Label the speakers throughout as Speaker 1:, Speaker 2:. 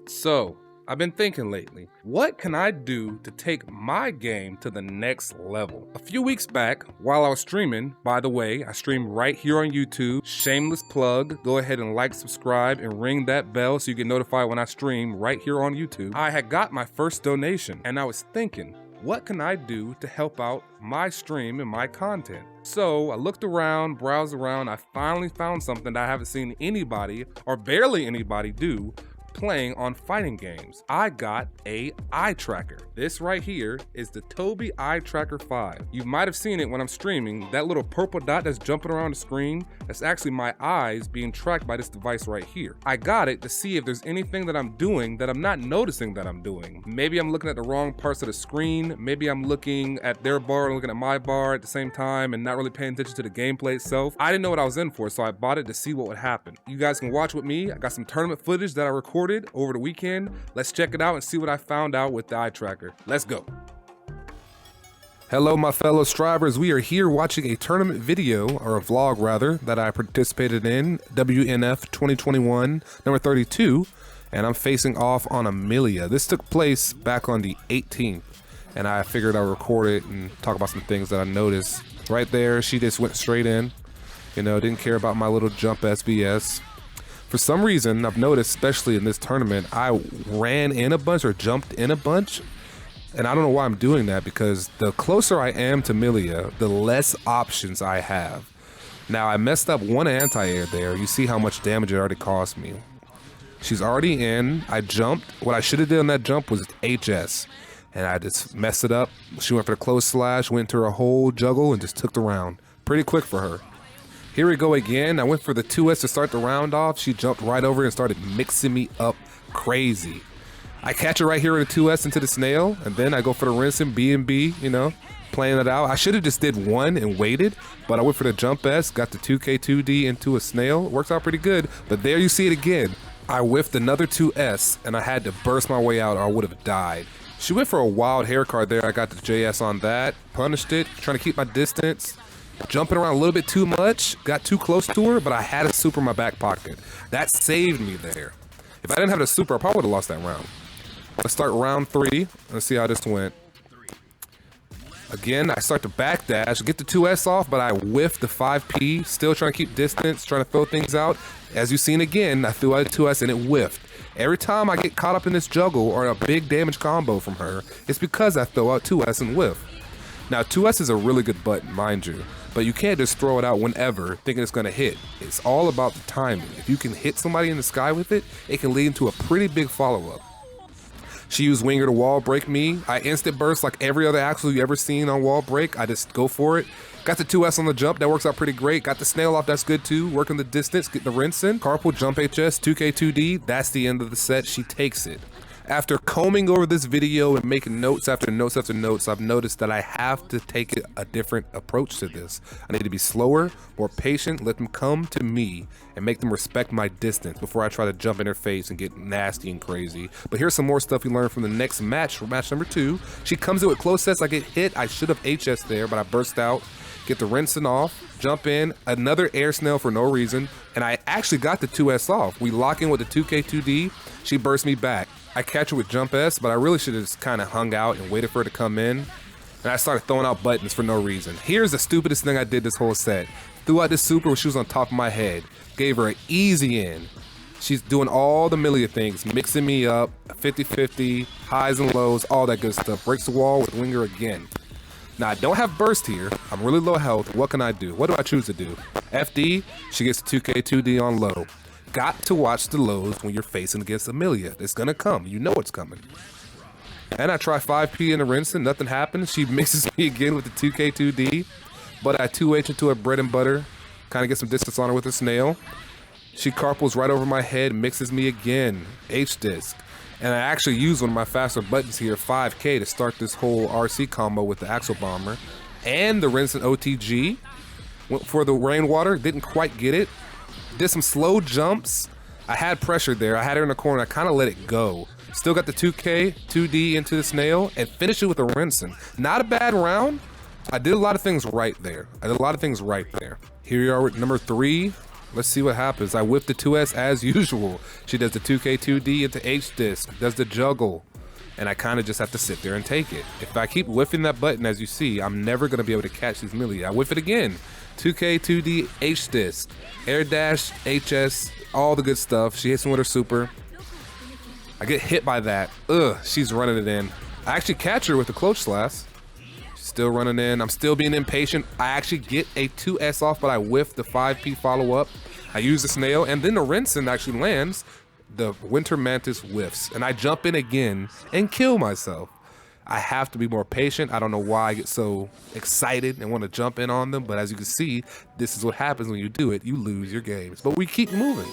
Speaker 1: So, I've been thinking lately, what can I do to take my game to the next level? A few weeks back, while I was streaming, by the way, I stream right here on YouTube, shameless plug, go ahead and like, subscribe, and ring that bell so you get notified when I stream right here on YouTube. I had got my first donation, and I was thinking, what can I do to help out my stream and my content? So I looked around, browsed around, I finally found something that I haven't seen anybody, or barely anybody do, playing on fighting games. I got a eye tracker. This right here is the Tobii Eye Tracker 5. You might have seen it when I'm streaming. That little purple dot that's jumping around the screen, that's actually my eyes being tracked by this device right here. I got it to see if there's anything that I'm doing that I'm not noticing that I'm doing. Maybe I'm looking at the wrong parts of the screen. Maybe I'm looking at their bar and looking at my bar at the same time and not really paying attention to the gameplay itself. I didn't know what I was in for, so I bought it to see what would happen. You guys can watch with me. I got some tournament footage that I recorded over the weekend. Let's check it out and see what I found out with the eye tracker. Let's go. Hello my fellow strivers, we are here watching a tournament video, or a vlog rather, that I participated in, WNF2021 number 32, and I'm facing off on Amelia. This took place back on the 18th, and I figured I'd record it and talk about some things that I noticed. Right there, she just went straight in, you know, didn't care about my little jump SBS. For some reason, I've noticed, especially in this tournament, I ran in a bunch or jumped in a bunch. And I don't know why I'm doing that, because the closer I am to Amelia, the less options I have. Now, I messed up one anti-air there. You see how much damage it already cost me. She's already in. I jumped. What I should have done on that jump was HS. And I just messed it up. She went for the close slash, went to her whole juggle, and just took the round. Pretty quick for her. Here we go again. I went for the 2S to start the round off. She jumped right over and started mixing me up crazy. I catch her right here with a 2S into the snail, and then I go for the rinsing B&B, you know, playing it out. I should have just did one and waited, but I went for the jump S, got the 2K2D into a snail. It works out pretty good, but there you see it again. I whiffed another 2S, and I had to burst my way out or I would have died. She went for a wild hair card there. I got the JS on that, punished it, trying to keep my distance. Jumping around a little bit too much, got too close to her, but I had a super in my back pocket. That saved me there. If I didn't have the super, I probably would have lost that round. Let's start round 3. Let's see how this went. Again, I start to backdash, get the 2S off, but I whiffed the 5P, still trying to keep distance, trying to throw things out. As you've seen again, I threw out a 2S and it whiffed. Every time I get caught up in this juggle or a big damage combo from her, it's because I throw out 2S and whiff. Now, 2S is a really good button, mind you, but you can't just throw it out whenever thinking it's going to hit. It's all about the timing. If you can hit somebody in the sky with it, it can lead into a pretty big follow-up. She used winger to wall break me. I instant burst like every other Axel you ever seen on wall break. I just go for it. Got the 2S on the jump. That works out pretty great. Got the snail off. That's good too. Working the distance. Get the rinse in. Carpal jump HS. 2K2D. That's the end of the set. She takes it. After combing over this video and making notes after notes after notes, I've noticed that I have to take a different approach to this. I need to be slower, more patient, let them come to me and make them respect my distance before I try to jump in their face and get nasty and crazy. But here's some more stuff we learned from the next match, for match number 2. She comes in with close sets. I get hit. I should have HS there, but I burst out. Get the rinsing off, jump in, another air snail for no reason, and I actually got the 2S off. We lock in with the 2K2D. She burst me back. I catch her with jump S, but I really should have just kind of hung out and waited for her to come in. And I started throwing out buttons for no reason. Here's the stupidest thing I did this whole set. Threw out this super when she was on top of my head. Gave her an easy in. She's doing all the Amelia things, mixing me up, 50-50, highs and lows, all that good stuff. Breaks the wall with winger again. Now, I don't have burst here. I'm really low health. What can I do? What do I choose to do? FD, she gets the 2K2D on low. Got to watch the lows when you're facing against Amelia. It's gonna come. You know it's coming. And I try 5P in the rinsing. Nothing happens. She mixes me again with the 2K2D. But I 2H into her bread and butter. Kind of get some distance on her with a snail. She carpals right over my head. Mixes me again. H-disc. And I actually use one of my faster buttons here, 5K, to start this whole RC combo with the Axel Bomber. And the rinse and OTG. Went for the rainwater. Didn't quite get it. Did some slow jumps. I had pressure there. I had her in the corner. I kind of let it go. Still got the 2K, 2D into the snail, and finished it with a rinsing. Not a bad round. I did a lot of things right there. Here we are with number 3. Let's see what happens. I whip the 2S as usual. She does the 2K2D into H-disc, does the juggle, and I kind of just have to sit there and take it. If I keep whiffing that button, as you see, I'm never going to be able to catch these melee. I whiff it again. 2K2D H-disc, air dash, HS, all the good stuff. She hits me with her super. I get hit by that. Ugh, she's running it in. I actually catch her with the cloche slash. Still running in. I'm still being impatient. I actually get a 2S off, but I whiff the 5P follow-up. I use the snail, and then the Rinsen actually lands. The Winter Mantis whiffs, and I jump in again and kill myself. I have to be more patient. I don't know why I get so excited and want to jump in on them, but as you can see, this is what happens when you do it. You lose your games, but we keep moving.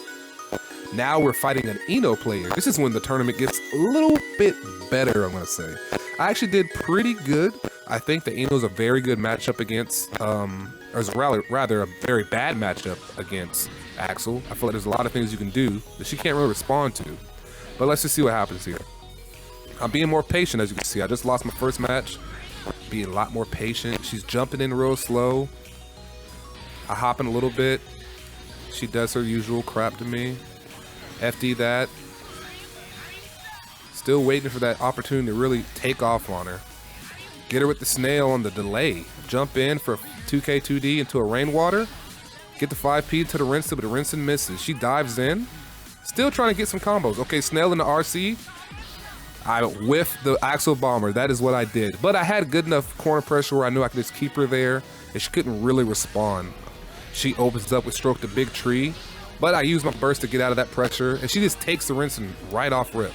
Speaker 1: Now we're fighting an Eno player. This is when the tournament gets a little bit better, I'm going to say. I actually did pretty good. I think the Eno's a very good matchup against, or is rather a very bad matchup against Axel. I feel like there's a lot of things you can do that she can't really respond to. But let's just see what happens here. I'm being more patient, as you can see. I just lost my first match. Being a lot more patient. She's jumping in real slow. I hop in a little bit. She does her usual crap to me. FD that. Still waiting for that opportunity to really take off on her. Get her with the snail on the delay. Jump in for 2K2D into a rainwater. Get the 5P to the Rinsen, but the Rinsen misses. She dives in. Still trying to get some combos. Okay, snail in the RC. I whiffed the Axel bomber. That is what I did. But I had good enough corner pressure where I knew I could just keep her there, and she couldn't really respond. She opens up with stroke the big tree, but I used my burst to get out of that pressure, and she just takes the Rinsen right off rip.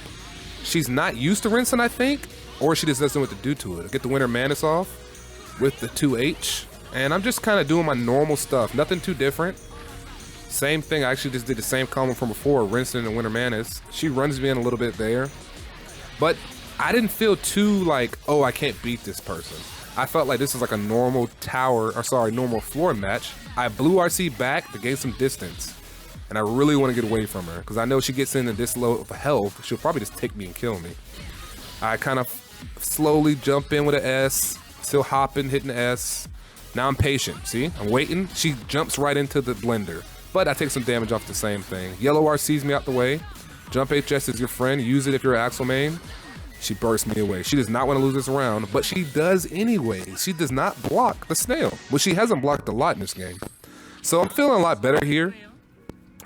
Speaker 1: She's not used to Rinsen, I think, or she just doesn't know what to do to it. I get the Winter Mantis off with the 2H, and I'm just kind of doing my normal stuff. Nothing too different. Same thing. I actually just did the same combo from before, Rinsen and Winter Mantis. She runs me in a little bit there. But I didn't feel too like, oh, I can't beat this person. I felt like this is like a normal normal floor match. I blew RC back to gain some distance. And I really want to get away from her because I know she gets in at this low of health, she'll probably just take me and kill me. I kind of slowly jump in with an S, still hopping, hitting the S. Now I'm patient, see? I'm waiting. She jumps right into the blender. But I take some damage off the same thing. Yellow RCs me out the way. Jump HS is your friend. Use it if you're an Axel main. She bursts me away. She does not want to lose this round, but she does anyway. She does not block the snail, which she hasn't blocked a lot in this game. So I'm feeling a lot better here.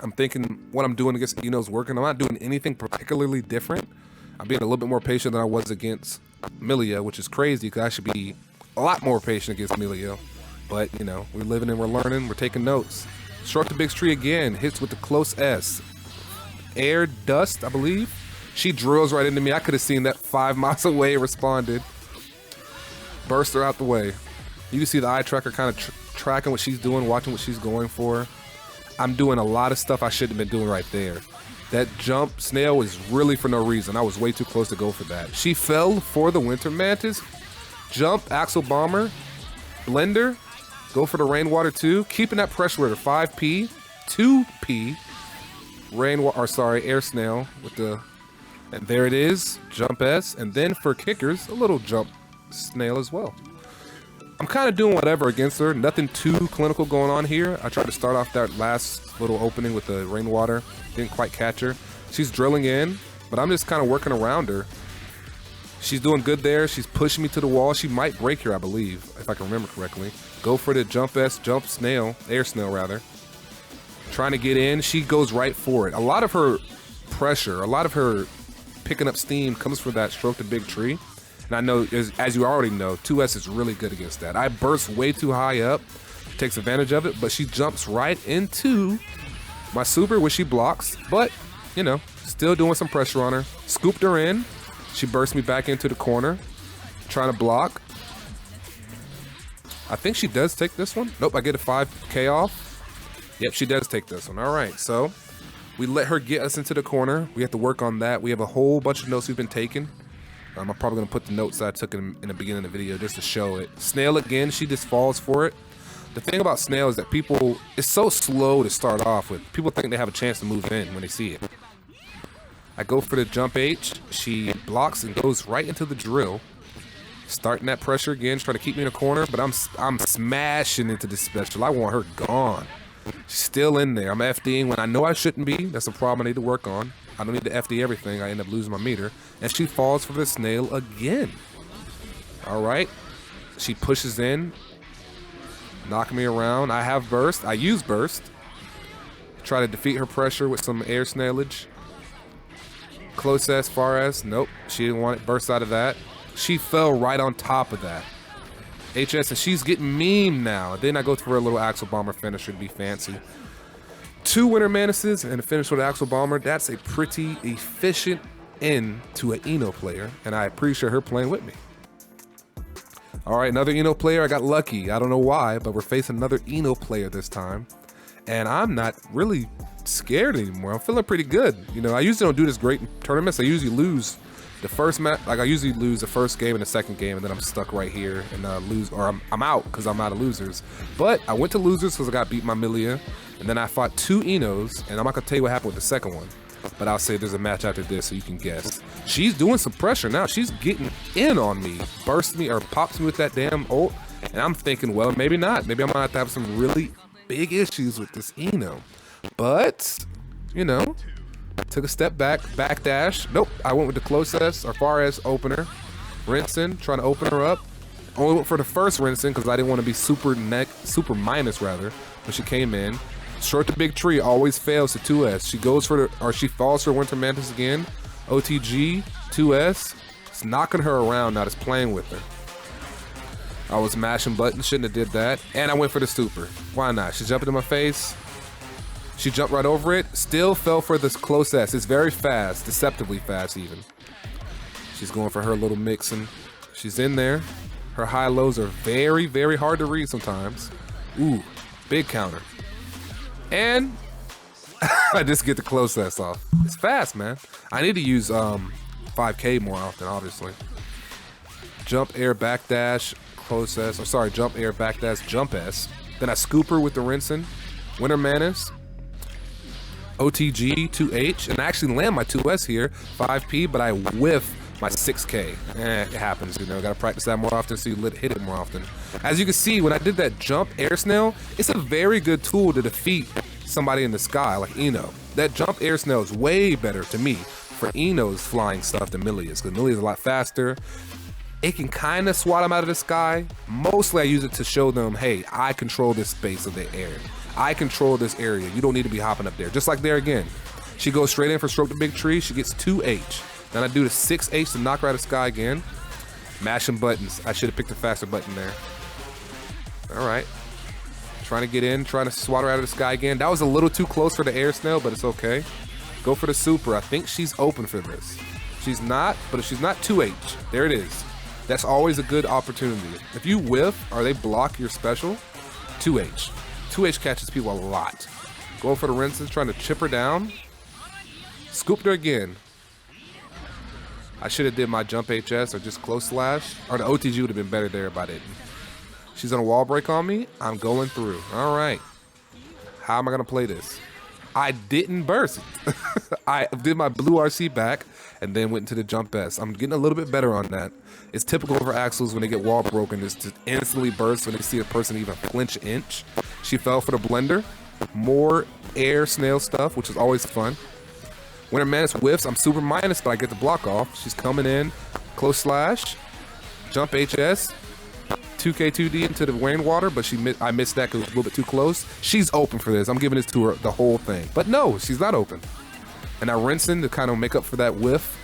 Speaker 1: I'm thinking what I'm doing against Eno's working. I'm not doing anything particularly different. I'm being a little bit more patient than I was against Milia, which is crazy because I should be a lot more patient against Milia. But, you know, we're living and we're learning. We're taking notes. Struck the big tree again. Hits with the close S. Air dust, I believe. She drills right into me. I could have seen that 5 miles away and responded. Burst her out the way. You can see the eye tracker kind of tracking what she's doing, watching what she's going for. I'm doing a lot of stuff I shouldn't have been doing right there. That jump snail was really for no reason. I was way too close to go for that. She fell for the Winter Mantis. Jump, Axel bomber, blender, go for the rainwater too. Keeping that pressure with a 5P, 2P, air snail with the, and there it is, jump S, and then for kickers, a little jump snail as well. I'm kind of doing whatever against her. Nothing too clinical going on here. I tried to start off that last little opening with the rainwater. Didn't quite catch her. She's drilling in, but I'm just kind of working around her. She's doing good there. She's pushing me to the wall. She might break here, I believe, if I can remember correctly. Go for the jump S, jump snail, air snail rather. Trying to get in. She goes right for it. A lot of her pressure, a lot of her picking up steam comes from that stroke the big tree. And I know, as you already know, 2S is really good against that. I burst way too high up, takes advantage of it, but she jumps right into my super, which she blocks. But, you know, still doing some pressure on her. Scooped her in. She burst me back into the corner, trying to block. I think she does take this one. Nope, I get a 5K off. Yep, she does take this one. All right, so we let her get us into the corner. We have to work on that. We have a whole bunch of notes we've been taking. I'm probably going to put the notes that I took in the beginning of the video just to show it. Snail again, she just falls for it. The thing about Snail is that it's so slow to start off with. People think they have a chance to move in when they see it. I go for the jump H. She blocks and goes right into the drill. Starting that pressure again, trying to keep me in a corner, but I'm smashing into this special. I want her gone. She's still in there. I'm FDing when I know I shouldn't be. That's a problem I need to work on. I don't need to FD everything. I end up losing my meter. And she falls for the snail again. All right. She pushes in. Knock me around. I have burst. I use burst. Try to defeat her pressure with some air snailage. Close S, far S. Nope. She didn't want it. Burst out of that. She fell right on top of that. HS, and she's getting meme now. Then I go for a little Axel Bomber finisher to be fancy. 2 Winter Manuses and a finish with Axel Bomber. That's a pretty efficient end to an Eno player, and I appreciate her playing with me. All right, another Eno player. I got lucky. I don't know why, but we're facing another Eno player this time, and I'm not really scared anymore. I'm feeling pretty good. You know, I usually don't do this great in tournaments. I usually lose the first match. Like, I usually lose the first game and the second game, and then I'm stuck right here and lose, or I'm out because I'm out of losers. But I went to losers because I got beat by Milia, and then I fought 2 Enos, and I'm not gonna tell you what happened with the second one, but I'll say there's a match after this so you can guess. She's doing some pressure now. She's getting in on me, bursts me or pops me with that damn ult, and I'm thinking, well, maybe not. Maybe I'm gonna have to have some really big issues with this Eno. But, you know, took a step back, backdash. Nope, I went with the close S or far S opener. Rinsing, trying to open her up. Only went for the first rinsing because I didn't want to be super minus rather. When she came in, short to big tree always fails to 2S. She goes for the, or she falls for Winter Mantis again. OTG, 2S. It's knocking her around, not just playing with her. I was mashing buttons, shouldn't have did that. And I went for the super. Why not? She jumped into my face. She jumped right over it, still fell for this close S. It's very fast, deceptively fast even. She's going for her little mixing. She's in there. Her high-lows are very, very hard to read sometimes. Ooh, big counter. And I just get the close S off. It's fast, man. I need to use 5K more often, obviously. Jump, air, backdash, close S. I'm sorry, jump, air, backdash, jump S. Then I scoop her with the rinsing. Winter Mantis. OTG, 2H, and I actually land my 2S here, 5P, but I whiff my 6K. It happens, you know, gotta practice that more often so you hit it more often. As you can see, when I did that jump air snail, it's a very good tool to defeat somebody in the sky, like Eno. That jump air snail is way better to me for Eno's flying stuff than Milia's, because Milia's a lot faster. It can kind of swat them out of the sky. Mostly I use it to show them, hey, I control this space of the air. I control this area. You don't need to be hopping up there. Just like there again. She goes straight in for stroke the big tree. She gets 2H. Then I do the 6H to knock her out of the sky again. Mashing buttons. I should have picked a faster button there. All right. Trying to get in, trying to swat her out of the sky again. That was a little too close for the air snail, but it's okay. Go for the super. I think she's open for this. She's not, but if she's not, 2H. There it is. That's always a good opportunity. If you whiff or they block your special, 2H. 2H catches people a lot. Going for the rinses, trying to chip her down. Scooped her again. I should have did my jump HS or just close slash. Or the OTG would have been better there if I didn't. She's on a wall break on me. I'm going through. All right. How am I going to play this? I didn't burst. I did my blue RC back and then went into the jump S. I'm getting a little bit better on that. It's typical for Axels when they get wall broken is to instantly burst when they see a person even flinch an inch. She fell for the blender. More air snail stuff, which is always fun. Winter Mantis whiffs. I'm super minus, but I get the block off. She's coming in. Close slash. Jump HS. 2K2D into the rainwater, but I missed that because it was a little bit too close. She's open for this. I'm giving this to her, the whole thing. But no, she's not open. And I rinsing to kind of make up for that whiff.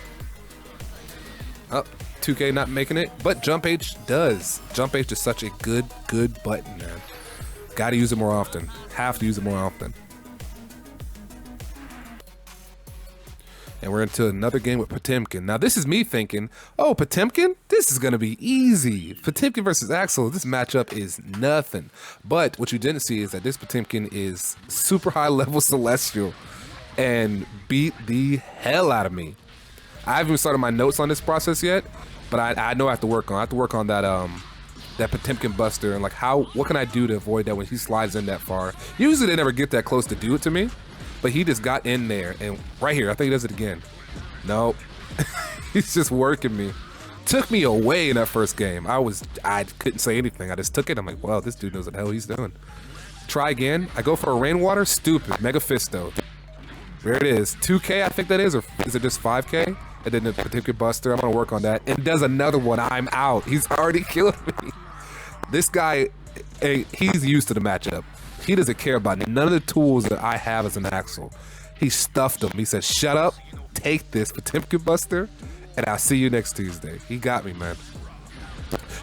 Speaker 1: Up. 2K not making it, but Jump H does. Jump H is such a good button, man. Gotta use it more often. Have to use it more often. And we're into another game with Potemkin. Now this is me thinking, oh, Potemkin? This is gonna be easy. Potemkin versus Axel, this matchup is nothing. But what you didn't see is that this Potemkin is super high level Celestial and beat the hell out of me. I haven't even started my notes on this process yet, but I know I have to work on. I have to work on that that Potemkin Buster and like what can I do to avoid that when he slides in that far. Usually they never get that close to do it to me, but he just got in there and right here, I think he does it again. Nope. He's just working me. Took me away in that first game. I couldn't say anything. I just took it. I'm like, wow, this dude knows what the hell he's doing. Try again. I go for a rainwater. Stupid. Mega Fisto. There it is. 2K, I think that is, or is it just 5K? And then the Potemkin Buster. I'm gonna work on that. And does another one. I'm out. He's already killed me. This guy, he's used to the matchup. He doesn't care about none of the tools that I have as an Axel. He stuffed him. He said, "Shut up. Take this Potemkin Buster, and I'll see you next Tuesday." He got me, man.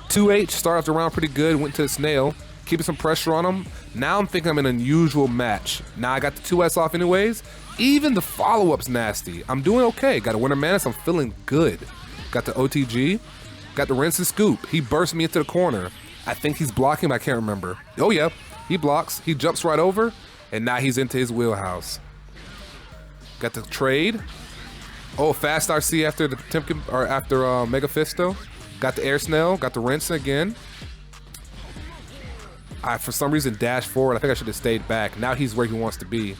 Speaker 1: 2H started off the round pretty good. Went to the snail. Keeping some pressure on him. Now I'm thinking I'm in an unusual match. Now I got the 2S off anyways. Even the follow-up's nasty. I'm doing okay. Got a Winter Manus. I'm feeling good. Got the OTG. Got the rinse and scoop. He burst me into the corner. I think he's blocking, but I can't remember. Oh yeah, he blocks. He jumps right over, and now he's into his wheelhouse. Got the trade. Oh, fast RC after the Potemkin, or after Mega Fisto. Got the air snail. Got the rinse again. I, for some reason, dashed forward. I think I should have stayed back. Now he's where he wants to be.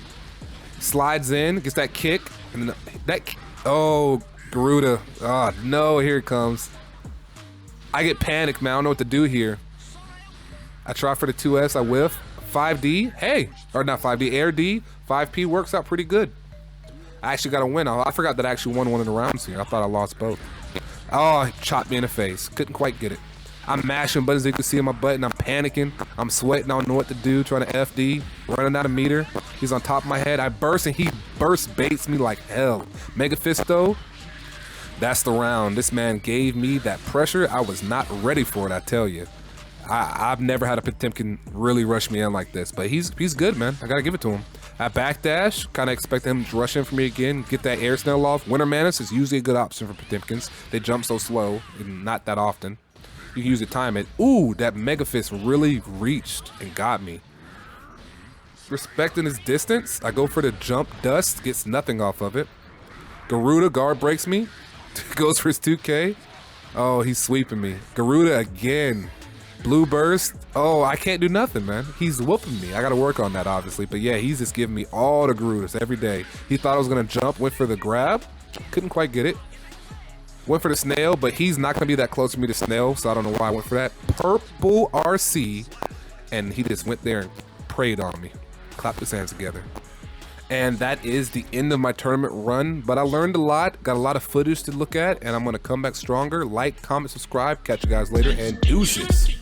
Speaker 1: Slides in, gets that kick, and that. Oh, Garuda. Oh no, here it comes. I get panicked, man. I don't know what to do here. I try for the 2S. I whiff. 5D. Hey, or not 5D. Air D. 5P works out pretty good. I actually got a win. I forgot that I actually won one of the rounds here. I thought I lost both. Oh, he chopped me in the face. Couldn't quite get it. I'm mashing buttons, you can see in my button. I'm panicking. I'm sweating. I don't know what to do. Trying to FD. Running out of meter. He's on top of my head. I burst, and he burst baits me like hell. Mega Fisto. That's the round. This man gave me that pressure. I was not ready for it, I tell you. I've never had a Potemkin really rush me in like this, but he's good, man. I gotta give it to him. I backdash, kind of expect him to rush in for me again, get that air snail off. Winter Manus is usually a good option for Potemkins. They jump so slow, and not that often. You can use it, time it. Ooh, that Mega Fist really reached and got me. Respecting his distance, I go for the jump dust, gets nothing off of it. Garuda guard breaks me, goes for his 2K. Oh, he's sweeping me. Garuda again. Blue burst. Oh, I can't do nothing, man. He's whooping me. I gotta work on that, obviously. But yeah, he's just giving me all the Garudas every day. He thought I was gonna jump, went for the grab. Couldn't quite get it. Went for the snail, but he's not gonna be that close to me to snail, so I don't know why I went for that. Purple RC, and he just went there and preyed on me. Clapped his hands together. And that is the end of my tournament run, but I learned a lot, got a lot of footage to look at, and I'm gonna come back stronger. Like, comment, subscribe. Catch you guys later, and deuces.